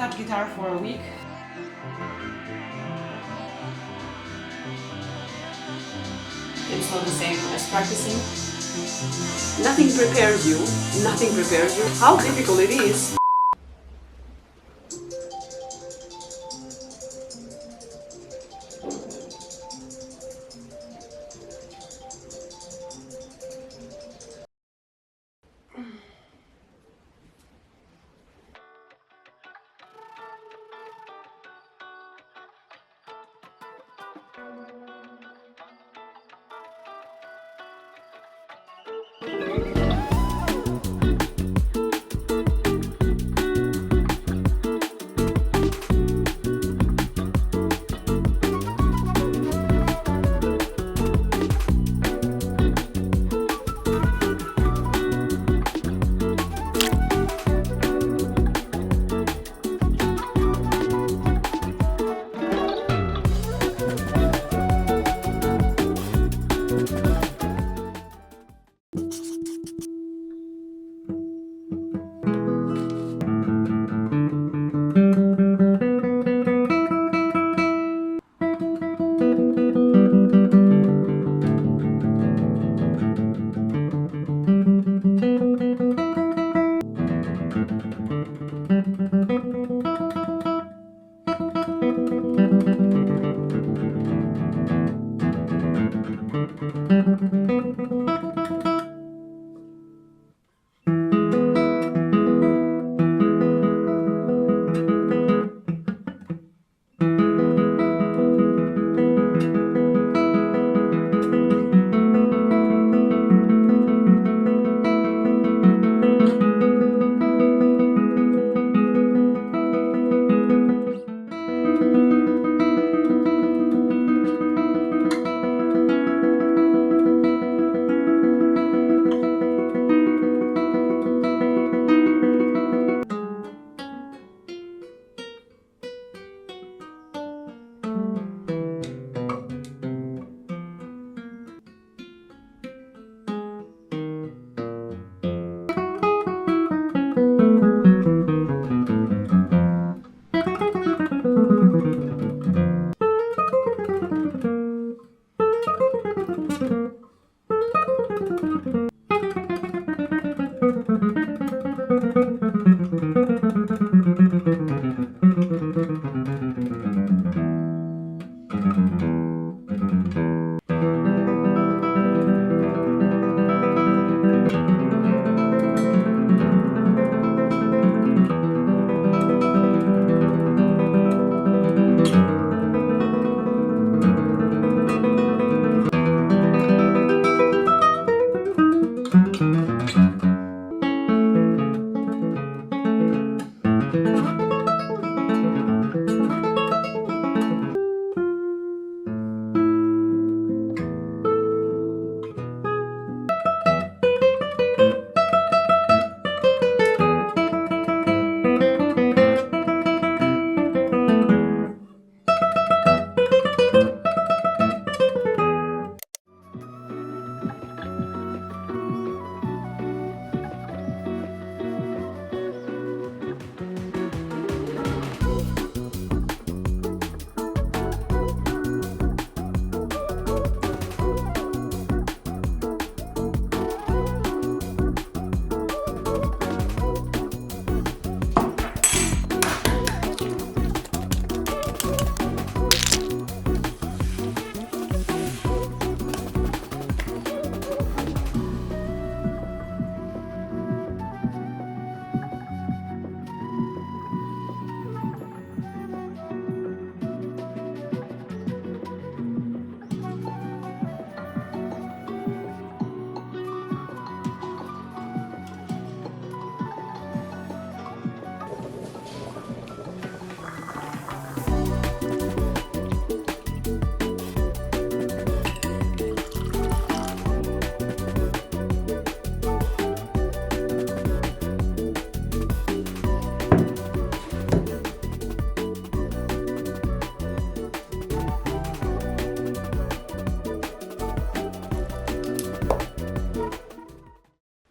touch guitar for a week. It's not the same as practicing. Nothing prepares you. Nothing prepares you. How difficult it is.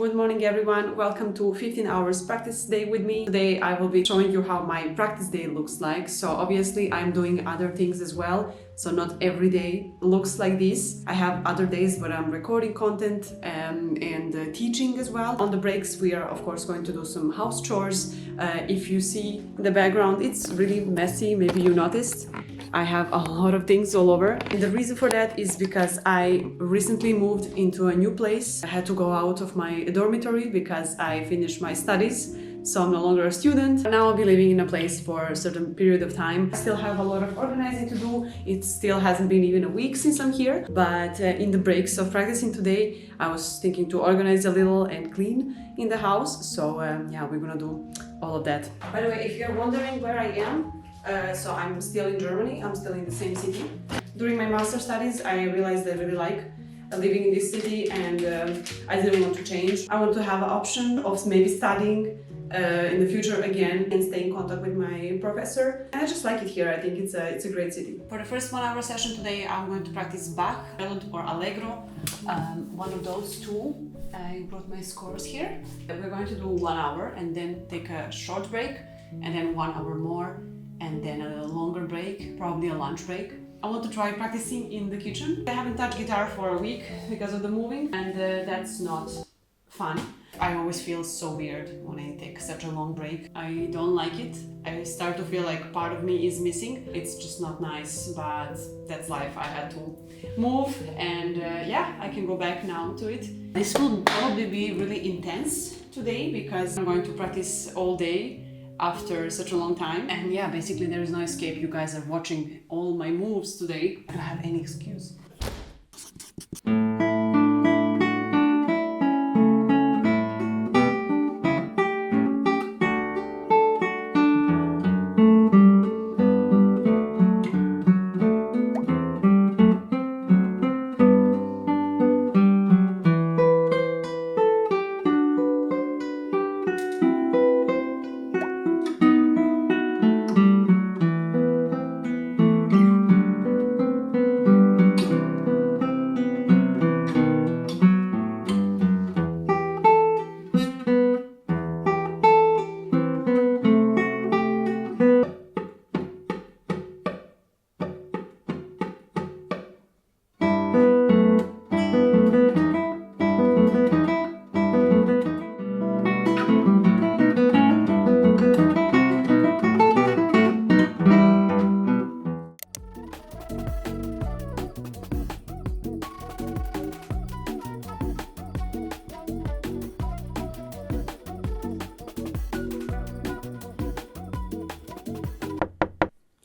Good morning everyone, welcome to 15 hours practice day with me. Today I will be showing you how my practice day looks like. So obviously I'm doing other things as well, so not every day looks like this. I have other days where I'm recording content and teaching as well. On the breaks we are of course going to do some house chores. If you see the background, it's really messy, maybe you noticed. I have a lot of things all over, and the reason for that is because I recently moved into a new place. I had to go out of my dormitory because I finished my studies, so I'm no longer a student. Now I'll be living in a place for a certain period of time. I still have a lot of organizing to do. It still hasn't been even a week since I'm here, but in the breaks of practicing today, I was thinking to organize a little and clean in the house. So yeah, we're gonna do all of that. By the way, if you're wondering where I am, so I'm still in Germany, I'm still in the same city. During my master studies, I realized I really like living in this city, and I didn't want to change. I want to have an option of maybe studying in the future again and stay in contact with my professor. And I just like it here. I think it's a great city. For the first 1 hour session today, I'm going to practice Bach, Prelude or Allegro, one of those two. I brought my scores here. We're going to do 1 hour and then take a short break, and then 1 hour more, and then a longer break, probably a lunch break. I want to try practicing in the kitchen. I haven't touched guitar for a week because of the moving, and that's not fun. I always feel so weird when I take such a long break. I don't like it. I start to feel like part of me is missing. It's just not nice, but that's life. I had to move, and yeah, I can go back now to it. This will probably be really intense today because I'm going to practice all day after such a long time, and yeah, basically there is no escape. You guys are watching all my moves today. I don't have any excuse.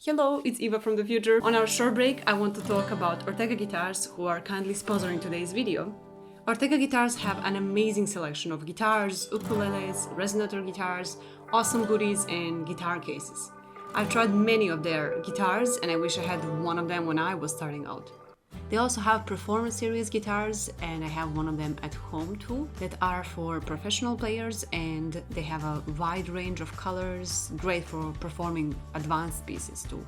Hello, it's Eva from the future. On our short break, I want to talk about Ortega Guitars, who are kindly sponsoring today's video. Ortega Guitars have an amazing selection of guitars, ukuleles, resonator guitars, awesome goodies, and guitar cases. I've tried many of their guitars, and I wish I had one of them when I was starting out. They also have performance series guitars, and I have one of them at home too, that are for professional players, and they have a wide range of colors, great for performing advanced pieces too.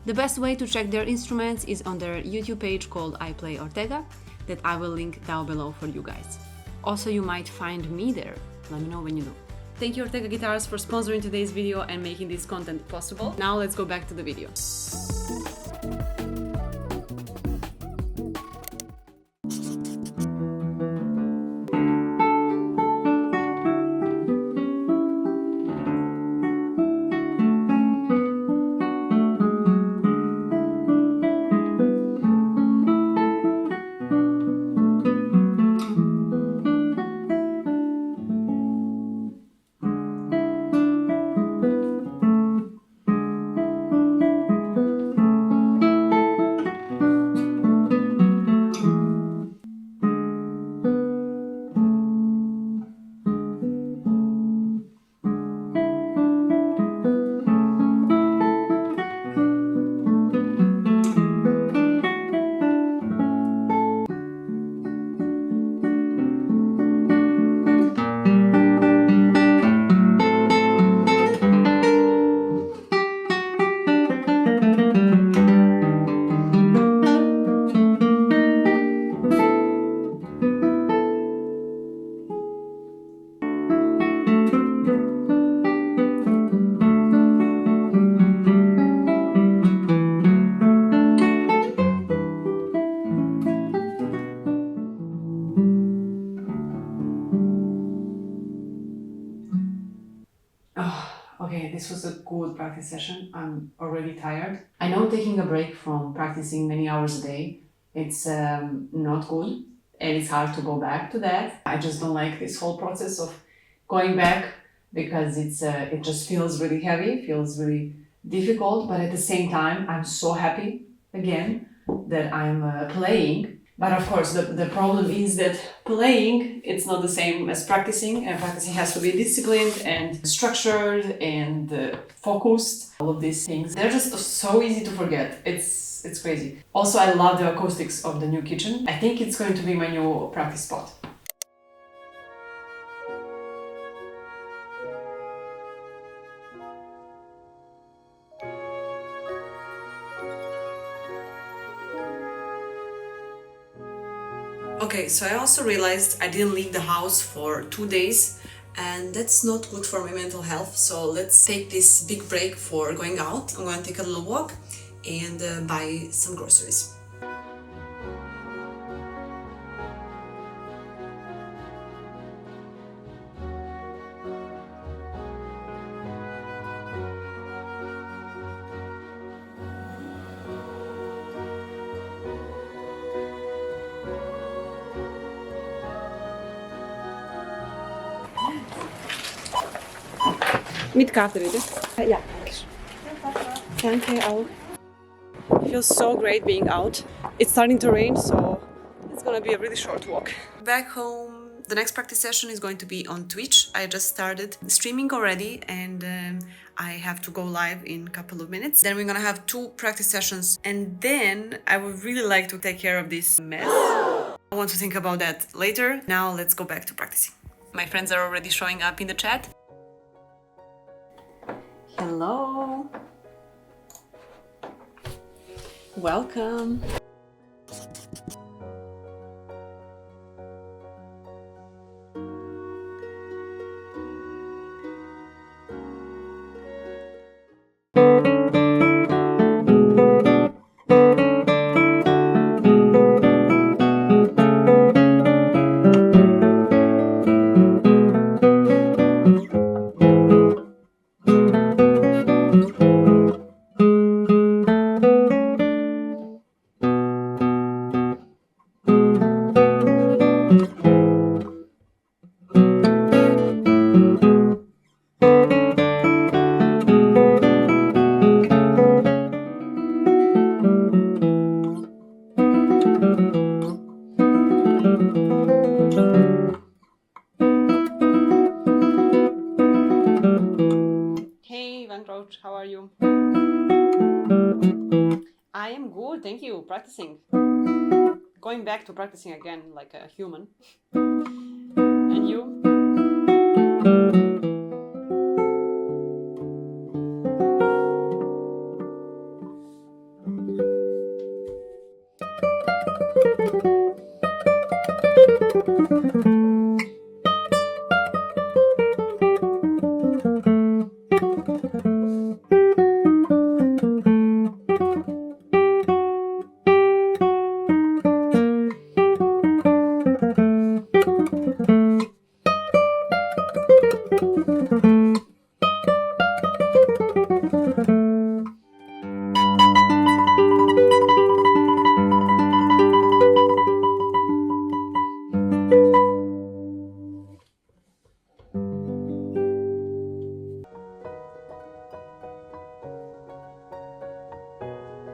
The best way to check their instruments is on their YouTube page called I Play Ortega, that I will link down below for you guys. Also, you might find me there. Let me know when you do. Thank you Ortega Guitars for sponsoring today's video and making this content possible. Now let's go back to the video. good practice session. I'm already tired. I know taking a break from practicing many hours a day, it's not good, and it's hard to go back to that. I just don't like this whole process of going back because it just feels really heavy, feels really difficult, but at the same time, I'm so happy again that I'm playing. But of course, the problem is that playing, it's not the same as practicing, and practicing has to be disciplined and structured and focused. All of these things, they're just so easy to forget. It's crazy. Also, I love the acoustics of the new kitchen. I think it's going to be my new practice spot. Okay, so I also realized I didn't leave the house for 2 days, and that's not good for my mental health. So let's take this big break for going out. I'm going to take a little walk and buy some groceries. Mit Karte bitte. Ja. Danke auch. It feels so great being out. It's starting to rain, so it's gonna be a really short walk. Back home, the next practice session is going to be on Twitch. I just started streaming already, and I have to go live in a couple of minutes. Then we're gonna have 2 practice sessions, and then I would really like to take care of this mess. I want to think about that later. Now let's go back to practicing. My friends are already showing up in the chat. Hello. Welcome. How are you? I am good, thank you. Practicing. Going back to practicing again like a human. And you?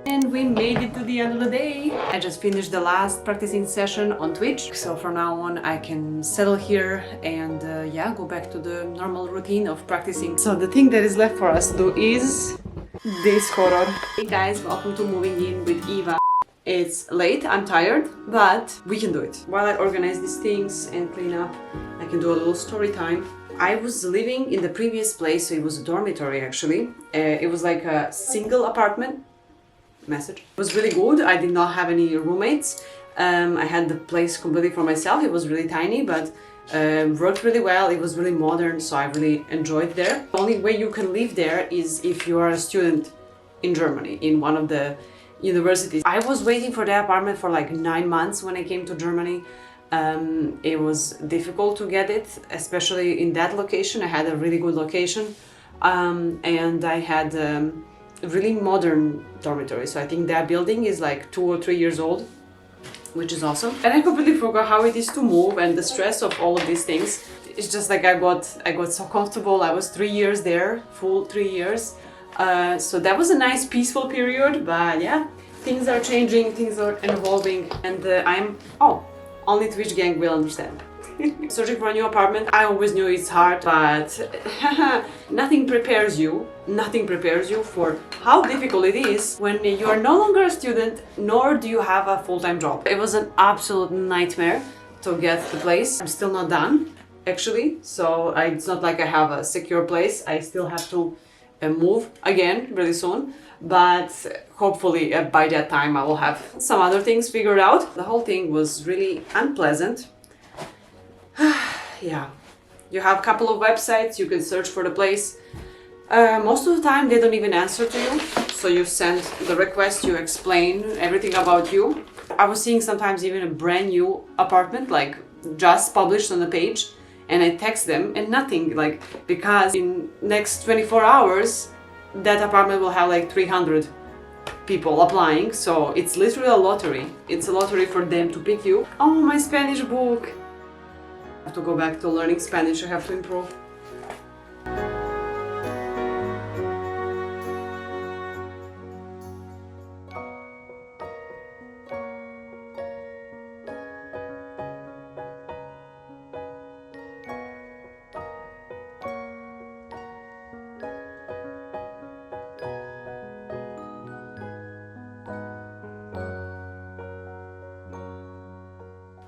And we made it to the end of the day. I just finished the last practicing session on Twitch, so from now on I can settle here and yeah, go back to the normal routine of practicing. So the thing that is left for us to do is this horror. Hey guys, welcome to Moving In with Eva. It's late, I'm tired, but we can do it. While I organize these things and clean up, I can do a little story time. I was living in the previous place, so it was a dormitory actually. It was like a single apartment. Message. It was really good. I did not have any roommates. I had the place completely for myself. It was really tiny, but worked really well. It was really modern, so I really enjoyed there. The only way you can live there is if you are a student in Germany, in one of the universities. I was waiting for the apartment for like 9 months when I came to Germany. It was difficult to get it, especially in that location. I had a really good location. and I had a really modern dormitory. So I think that building is like 2 or 3 years old, which is awesome. And I completely forgot how it is to move and the stress of all of these things. It's just like I got so comfortable. I was 3 years there, full 3 years. So that was a nice peaceful period, but yeah, things are changing, things are evolving, and only Twitch gang will understand. Searching for a new apartment, I always knew it's hard, but nothing prepares you for how difficult it is when you are no longer a student, nor do you have a full-time job. It was an absolute nightmare to get the place. I'm still not done, actually, so it's not like I have a secure place. I still have to move again really soon, but hopefully by that time I will have some other things figured out. The whole thing was really unpleasant. Yeah, you have a couple of websites, you can search for the place. Most of the time they don't even answer to you, so you send the request, you explain everything about you. I was seeing sometimes even a brand new apartment, like just published on the page, and I text them and nothing, like, because in next 24 hours that apartment will have like 300 people applying, so it's literally a lottery. It's a lottery for them to pick you. Oh, my Spanish book! I have to go back to learning Spanish. I have to improve.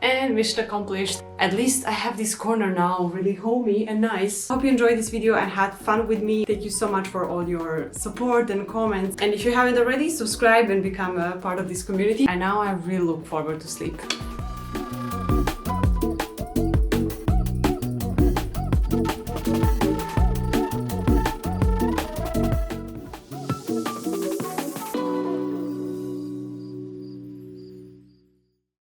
And mission accomplished. At least I have this corner now, really homey and nice. Hope you enjoyed this video and had fun with me. Thank you so much for all your support and comments. And if you haven't already, subscribe and become a part of this community. And now I really look forward to sleep.